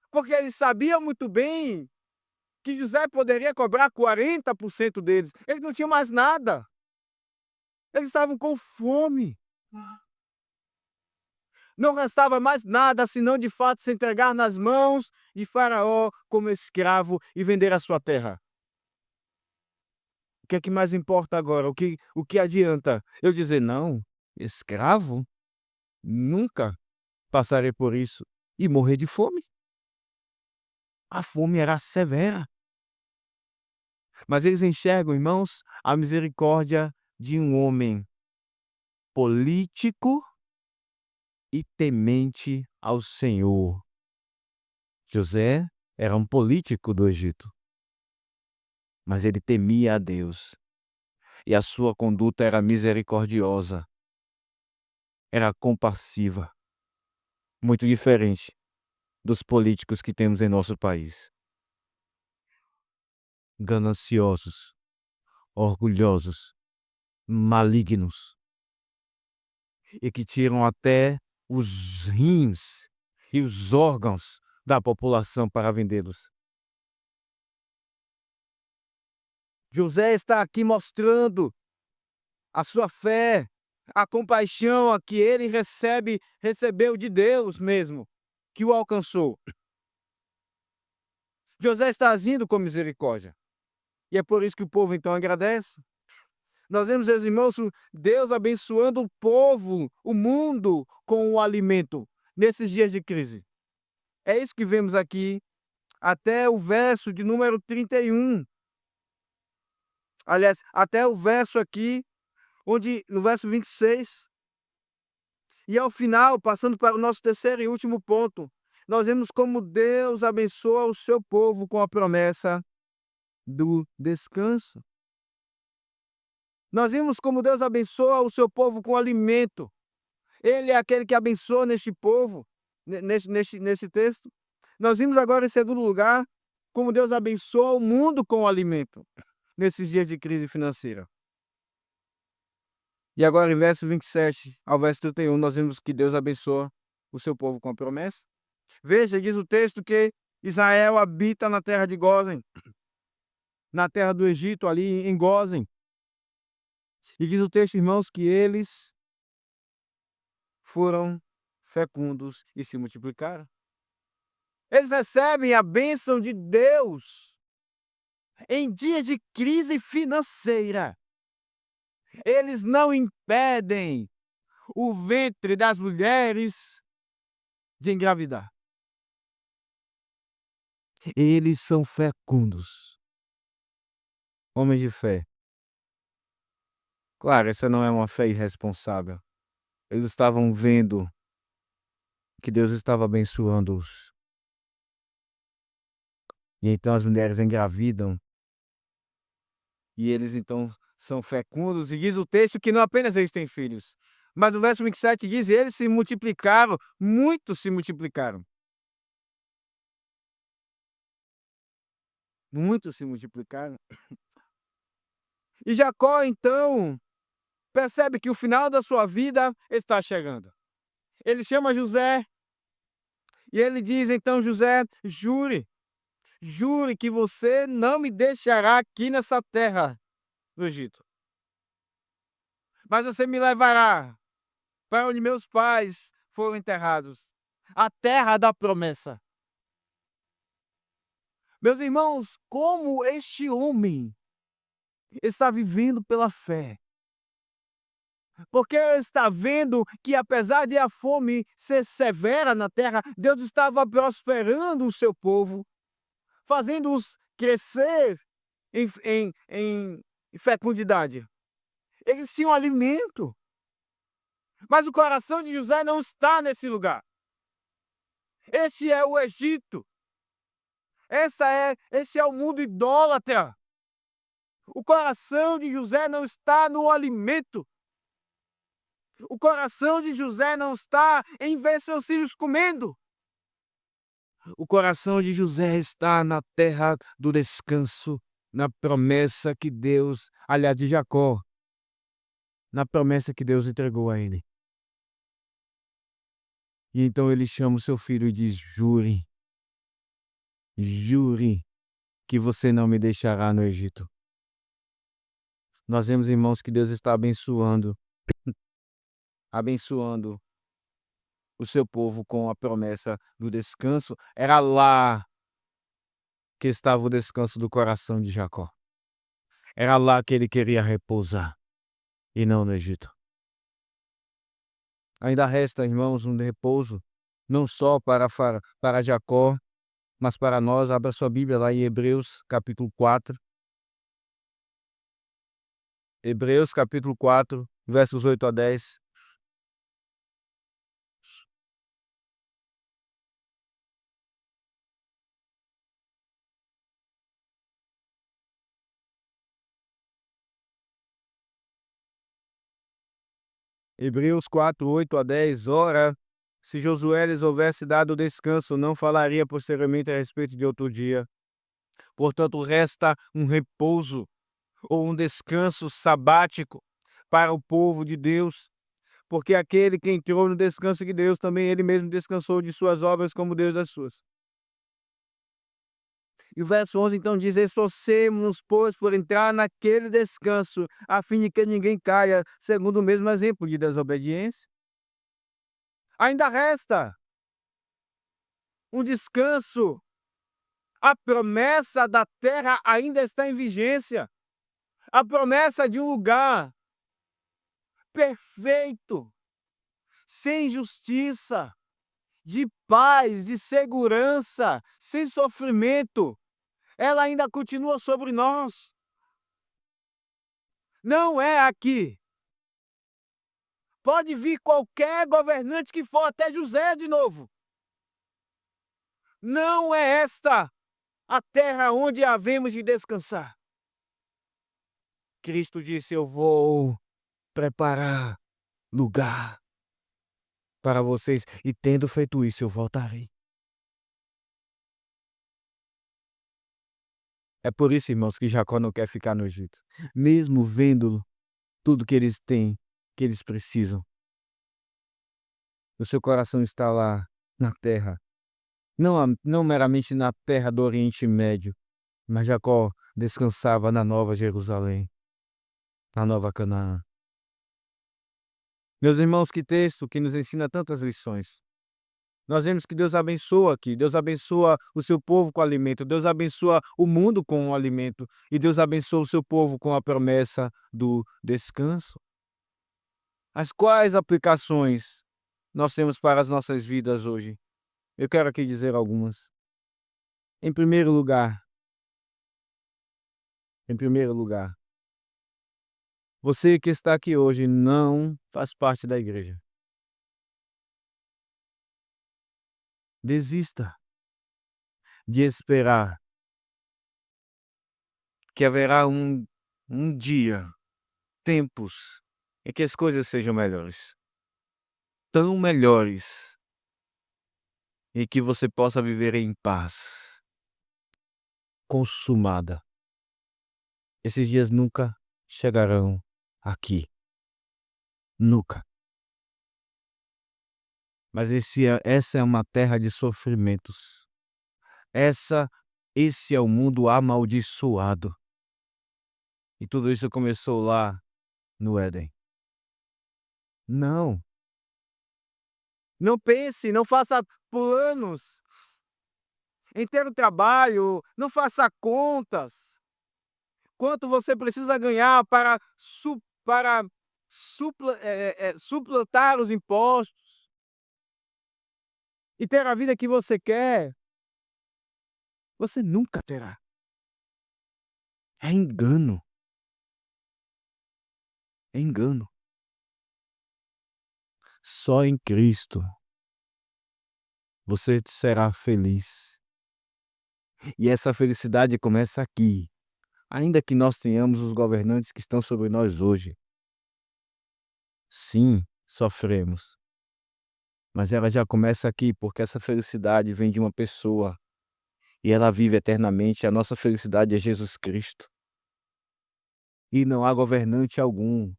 Porque eles sabiam muito bem que José poderia cobrar 40% deles. Eles não tinham mais nada. Eles estavam com fome. Não restava mais nada senão de fato se entregar nas mãos de Faraó como escravo e vender a sua terra. O que é que mais importa agora? O que adianta eu dizer não? Escravo? Nunca passarei por isso e morrer de fome. A fome era severa. Mas eles enxergam, irmãos, a misericórdia de um homem político e temente ao Senhor. José era um político do Egito, mas ele temia a Deus e a sua conduta era misericordiosa, era compassiva, muito diferente dos políticos que temos em nosso país. Gananciosos, orgulhosos, malignos e que tiram até os rins e os órgãos da população para vendê-los. José está aqui mostrando a sua fé, a compaixão a que ele recebeu de Deus mesmo, que o alcançou. José está agindo com misericórdia. E é por isso que o povo então agradece. Nós vemos, meus irmãos, Deus abençoando o povo, o mundo, com o alimento nesses dias de crise. É isso que vemos aqui até o verso de número 31. Aliás, até o verso aqui, onde no verso 26. E ao final, passando para o nosso terceiro e último ponto, nós vemos como Deus abençoa o seu povo com a promessa do descanso. Nós vimos como Deus abençoa o seu povo com alimento. Ele é aquele que abençoa neste povo, nesse texto. Nós vimos agora, em segundo lugar, como Deus abençoa o mundo com o alimento, nesses dias de crise financeira. E agora, em verso 27 ao verso 31, nós vemos que Deus abençoa o seu povo com a promessa. Veja, diz o texto que Israel habita na terra de Gósen, na terra do Egito, ali em Gósen. E diz o texto, irmãos, que eles foram fecundos e se multiplicaram. Eles recebem a bênção de Deus em dias de crise financeira. Eles não impedem o ventre das mulheres de engravidar. Eles são fecundos. Homens de fé. Claro, essa não é uma fé irresponsável. Eles estavam vendo que Deus estava abençoando-os. E então as mulheres engravidam. E eles então são fecundos. E diz o texto que não apenas eles têm filhos. Mas no verso 27 diz, eles se multiplicaram, muitos se multiplicaram. Muitos se multiplicaram. E Jacó, então, percebe que o final da sua vida está chegando. Ele chama José e ele diz, então, José, jure que você não me deixará aqui nessa terra do Egito. Mas você me levará para onde meus pais foram enterrados, a terra da promessa. Meus irmãos, como este homem está vivendo pela fé. Porque está vendo que, apesar de a fome ser severa na terra, Deus estava prosperando o seu povo, fazendo-os crescer em fecundidade. Eles tinham alimento. Mas o coração de José não está nesse lugar. Este é o Egito. Esse é o mundo idólatra. O coração de José não está no alimento. O coração de José não está em ver seus filhos comendo. O coração de José está na terra do descanso, na promessa que Deus, aliás, de Jacó, na promessa que Deus entregou a ele. E então ele chama o seu filho e diz, jure que você não me deixará no Egito. Nós vemos, irmãos, que Deus está abençoando o seu povo com a promessa do descanso. Era lá que estava o descanso do coração de Jacó. Era lá que ele queria repousar, e não no Egito. Ainda resta, irmãos, um repouso, não só para Jacó, mas para nós. Abra sua Bíblia lá em Hebreus, capítulo 4. Hebreus, capítulo 4, versos 8 a 10. Hebreus 4, 8 a 10. Ora, se Josué lhes houvesse dado descanso, não falaria posteriormente a respeito de outro dia. Portanto, resta um repouso ou um descanso sabático para o povo de Deus, porque aquele que entrou no descanso de Deus, também ele mesmo descansou de suas obras como Deus das suas. E o verso 11 então diz, esforcemo-nos, pois, por entrar naquele descanso, a fim de que ninguém caia, segundo o mesmo exemplo de desobediência. Ainda resta um descanso. A promessa da terra ainda está em vigência. A promessa de um lugar perfeito, sem injustiça, de paz, de segurança, sem sofrimento, ela ainda continua sobre nós. Não é aqui. Pode vir qualquer governante que for, até José de novo. Não é esta a terra onde havemos de descansar. Cristo disse: eu vou preparar lugar para vocês, e tendo feito isso, eu voltarei. É por isso, irmãos, que Jacó não quer ficar no Egito, mesmo vendo tudo que eles têm, que eles precisam. O seu coração está lá na terra, não meramente na terra do Oriente Médio, mas Jacó descansava na Nova Jerusalém, na Nova Canaã. Meus irmãos, que texto que nos ensina tantas lições. Nós vemos que Deus abençoa aqui, Deus abençoa o seu povo com alimento, Deus abençoa o mundo com o alimento, e Deus abençoa o seu povo com a promessa do descanso. As quais aplicações nós temos para as nossas vidas hoje? Eu quero aqui dizer algumas. Em primeiro lugar, você que está aqui hoje não faz parte da igreja. Desista de esperar que haverá um dia, tempos, em que as coisas sejam melhores. Tão melhores, e que você possa viver em paz, consumada. Esses dias nunca chegarão aqui. Nunca. Mas essa é uma terra de sofrimentos. Esse é o mundo amaldiçoado. E tudo isso começou lá no Éden. Não. Não pense, não faça planos em ter um trabalho, não faça contas. Quanto você precisa ganhar para suplantar os impostos e ter a vida que você quer? Você nunca terá. É engano. É engano. Só em Cristo você será feliz. E essa felicidade começa aqui, ainda que nós tenhamos os governantes que estão sobre nós hoje. Sim, sofremos. Mas ela já começa aqui, porque essa felicidade vem de uma pessoa e ela vive eternamente. A nossa felicidade é Jesus Cristo. E não há governante algum,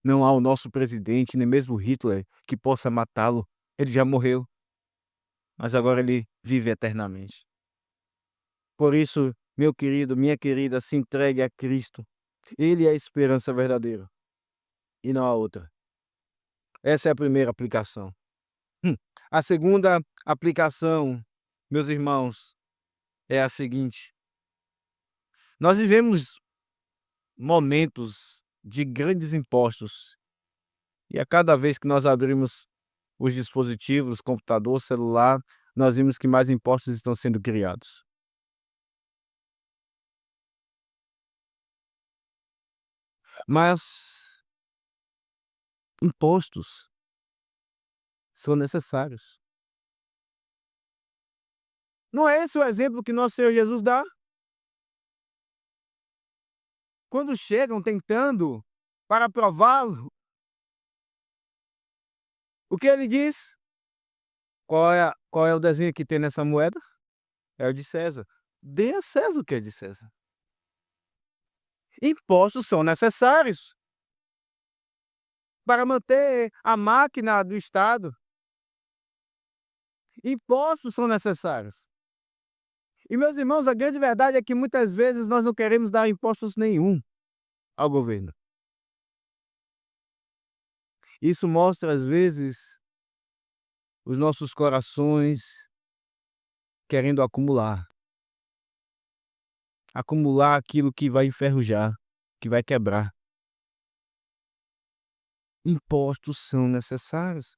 não há o nosso presidente, nem mesmo Hitler, que possa matá-lo. Ele já morreu, mas agora ele vive eternamente. Por isso, meu querido, minha querida, se entregue a Cristo. Ele é a esperança verdadeira e não há outra. Essa é a primeira aplicação. Hum. A segunda aplicação, meus irmãos, é a seguinte: nós vivemos momentos de grandes impostos, e a cada vez que nós abrimos os dispositivos, computador, celular, nós vimos que mais impostos estão sendo criados. Mas impostos são necessários. Não é esse o exemplo que nosso Senhor Jesus dá? Quando chegam tentando para prová-lo, o que ele diz? Qual é o desenho que tem nessa moeda? É o de César. Dê a César o que é de César. Impostos são necessários para manter a máquina do Estado. Impostos são necessários. E, meus irmãos, a grande verdade é que muitas vezes nós não queremos dar impostos nenhum ao governo. Isso mostra, às vezes, os nossos corações querendo acumular. Acumular aquilo que vai enferrujar, que vai quebrar. Impostos são necessários.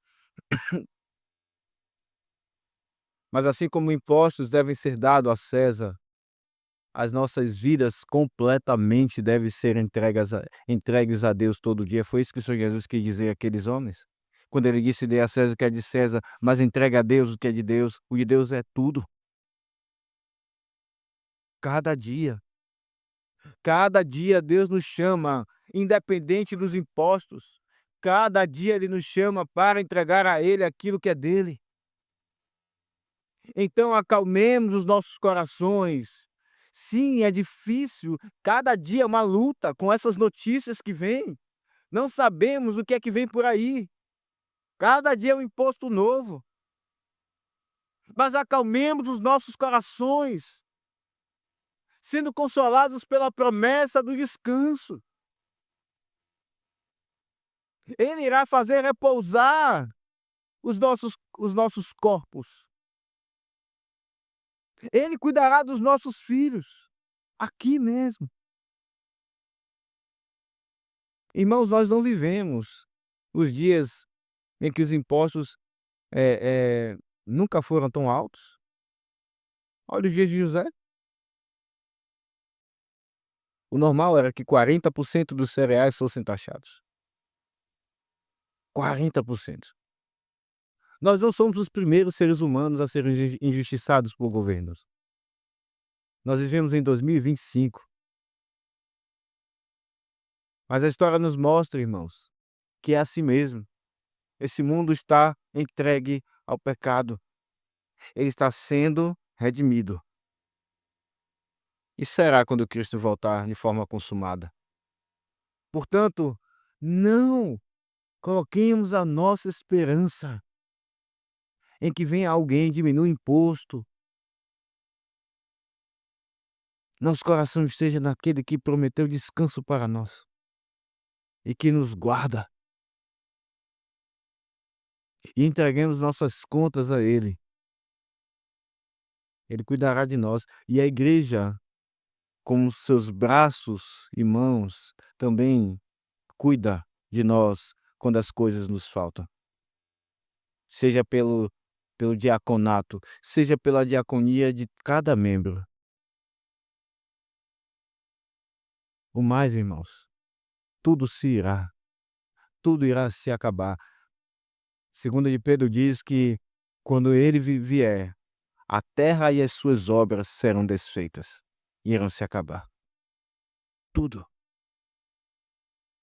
Mas assim como impostos devem ser dados a César, as nossas vidas completamente devem ser entregues a Deus todo dia. Foi isso que o Senhor Jesus quis dizer àqueles homens. Quando ele disse: "Dê a César o que é de César, mas entregue a Deus o que é de Deus". O de Deus é tudo. Cada dia, cada dia Deus nos chama, independente dos impostos. Cada dia Ele nos chama para entregar a Ele aquilo que é dele. Então acalmemos os nossos corações. Sim, é difícil, cada dia é uma luta com essas notícias que vêm. Não sabemos o que é que vem por aí. Cada dia é um imposto novo. Mas acalmemos os nossos corações, sendo consolados pela promessa do descanso. Ele irá fazer repousar os nossos corpos. Ele cuidará dos nossos filhos, aqui mesmo. Irmãos, nós não vivemos os dias em que os impostos, nunca foram tão altos. Olha os dias de José, o normal era que 40% dos cereais fossem taxados. 40%. Nós não somos os primeiros seres humanos a serem injustiçados por governos. Nós vivemos em 2025, mas a história nos mostra, irmãos, que é assim mesmo. Esse mundo está entregue ao pecado. Ele está sendo redimido. E será quando Cristo voltar de forma consumada? Portanto, não coloquemos a nossa esperança em que venha alguém diminuir o imposto. Nosso coração esteja naquele que prometeu descanso para nós e que nos guarda. E entreguemos nossas contas a Ele. Ele cuidará de nós. E a igreja, com seus braços e mãos, também cuida de nós quando as coisas nos faltam. Seja pelo diaconato, seja pela diaconia de cada membro. O mais, irmãos, tudo se irá, tudo irá se acabar. Segunda de Pedro diz que quando ele vier, a terra e as suas obras serão desfeitas, irão se acabar. Tudo.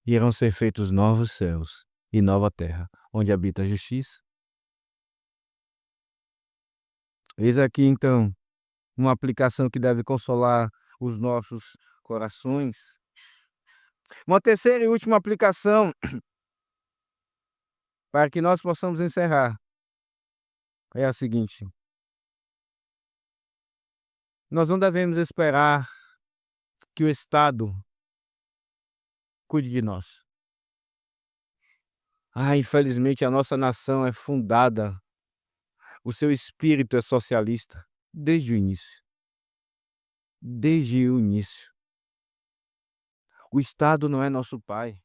Irão ser feitos novos céus e nova terra, onde habita a justiça. Eis aqui então uma aplicação que deve consolar os nossos corações. Uma terceira e última aplicação para que nós possamos encerrar é a seguinte: nós não devemos esperar que o Estado cuide de nós. Infelizmente a nossa nação é fundada, o seu espírito é socialista desde o início. Desde o início. O Estado não é nosso pai.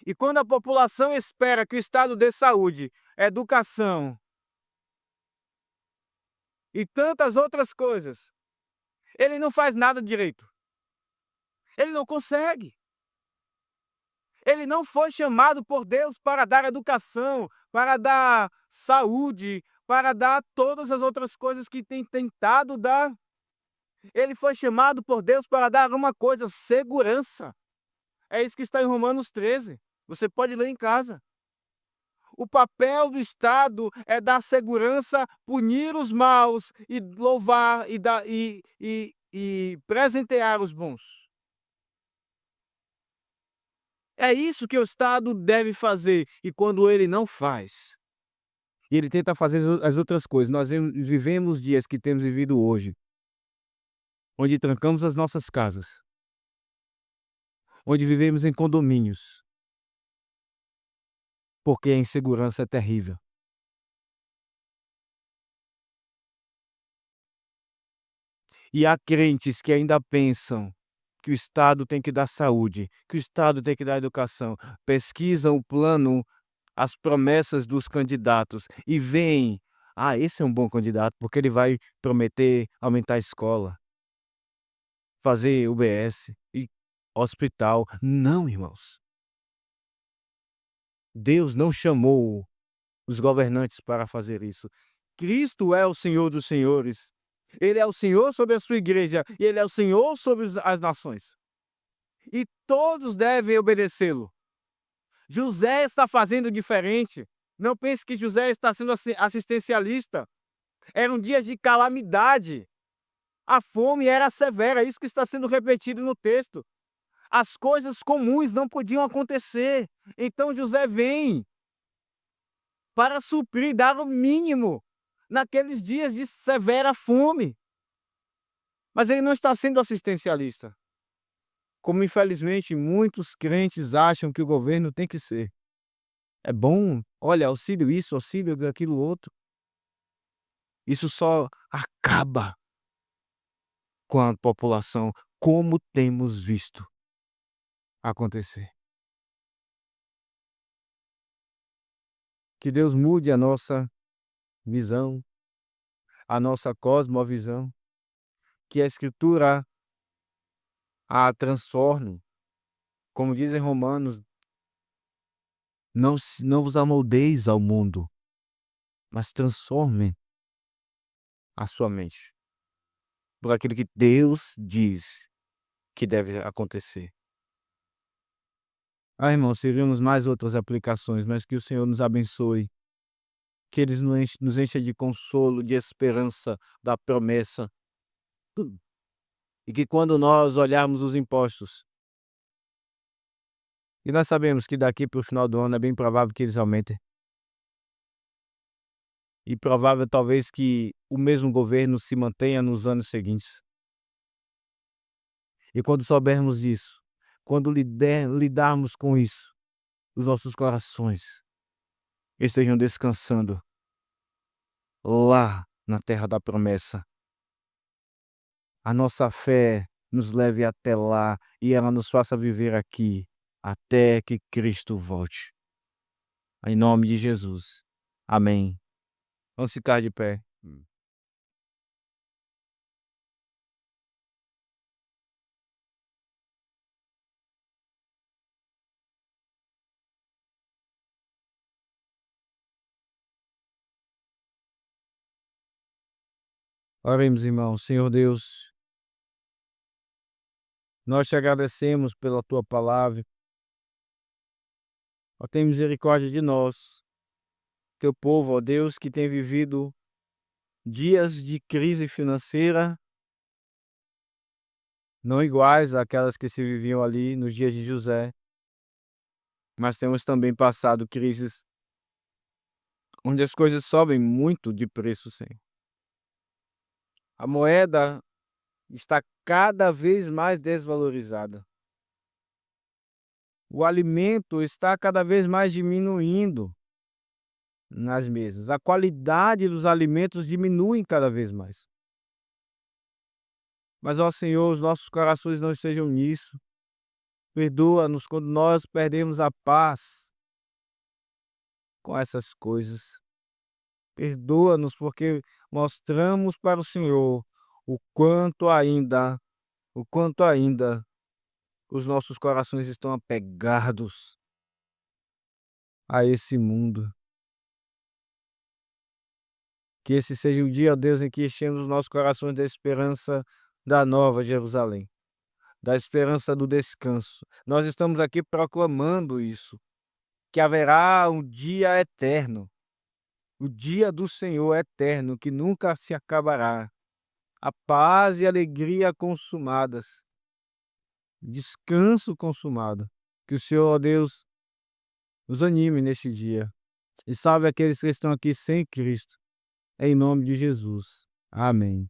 E quando a população espera que o Estado dê saúde, educação e tantas outras coisas, ele não faz nada direito. Ele não consegue. Ele não foi chamado por Deus para dar educação, para dar saúde, para dar todas as outras coisas que tem tentado dar. Ele foi chamado por Deus para dar uma coisa: segurança. É isso que está em Romanos 13. Você pode ler em casa. O papel do Estado é dar segurança, punir os maus e louvar e presentear os bons. É isso que o Estado deve fazer, e quando ele não faz, e ele tenta fazer as outras coisas, nós vivemos dias que temos vivido hoje, onde trancamos as nossas casas, onde vivemos em condomínios, porque a insegurança é terrível. E há crentes que ainda pensam que o Estado tem que dar saúde, que o Estado tem que dar educação, pesquisam o plano, as promessas dos candidatos e veem Ah, esse é um bom candidato, porque ele vai prometer aumentar a escola, fazer UBS e hospital. Não, irmãos. Deus não chamou os governantes para fazer isso. Cristo é o Senhor dos senhores. Ele é o Senhor sobre a sua igreja e ele é o Senhor sobre as nações. E todos devem obedecê-lo. José está fazendo diferente. Não pense que José está sendo assistencialista. Eram dias de calamidade. A fome era severa, isso que está sendo repetido no texto. As coisas comuns não podiam acontecer. Então José vem para suprir, dar o mínimo naqueles dias de severa fome. Mas ele não está sendo assistencialista, como infelizmente muitos crentes acham que o governo tem que ser. É bom, olha, auxílio isso, auxílio daquilo outro. Isso só acaba com a população, como temos visto acontecer. Que Deus mude a nossa visão, a nossa cosmovisão, que a Escritura a transforme. Como dizem Romanos, não vos amoldeis ao mundo, mas transforme a sua mente por aquilo que Deus diz que deve acontecer. Ah, irmãos, teríamos mais outras aplicações, mas que o Senhor nos abençoe, que Ele nos encha de consolo, de esperança, da promessa, e que quando nós olharmos os impostos, e nós sabemos que daqui para o final do ano é bem provável que eles aumentem, e provável talvez que o mesmo governo se mantenha nos anos seguintes. E quando soubermos isso, quando lidarmos com isso, os nossos corações estejam descansando lá na terra da promessa. A nossa fé nos leve até lá e ela nos faça viver aqui até que Cristo volte. Em nome de Jesus. Amém. Vamos ficar de pé. Oremos, irmãos. Senhor Deus, nós te agradecemos pela tua palavra. Ó, tem misericórdia de nós, teu povo, ó Deus, que tem vivido dias de crise financeira não iguais àquelas que se viviam ali nos dias de José, mas temos também passado crises onde as coisas sobem muito de preço, Senhor. A moeda está cada vez mais desvalorizada. O alimento está cada vez mais diminuindo nas mesas. A qualidade dos alimentos diminui cada vez mais. Mas, ó Senhor, os nossos corações não estejam nisso. Perdoa-nos quando nós perdemos a paz com essas coisas. Perdoa-nos porque mostramos para o Senhor o quanto ainda os nossos corações estão apegados a esse mundo. Que esse seja o dia, ó Deus, em que enchemos os nossos corações da esperança da nova Jerusalém, da esperança do descanso. Nós estamos aqui proclamando isso, que haverá um dia eterno, o dia do Senhor eterno, que nunca se acabará. A paz e alegria consumadas, descanso consumado. Que o Senhor, ó Deus, nos anime neste dia e salve aqueles que estão aqui sem Cristo. Em nome de Jesus. Amém.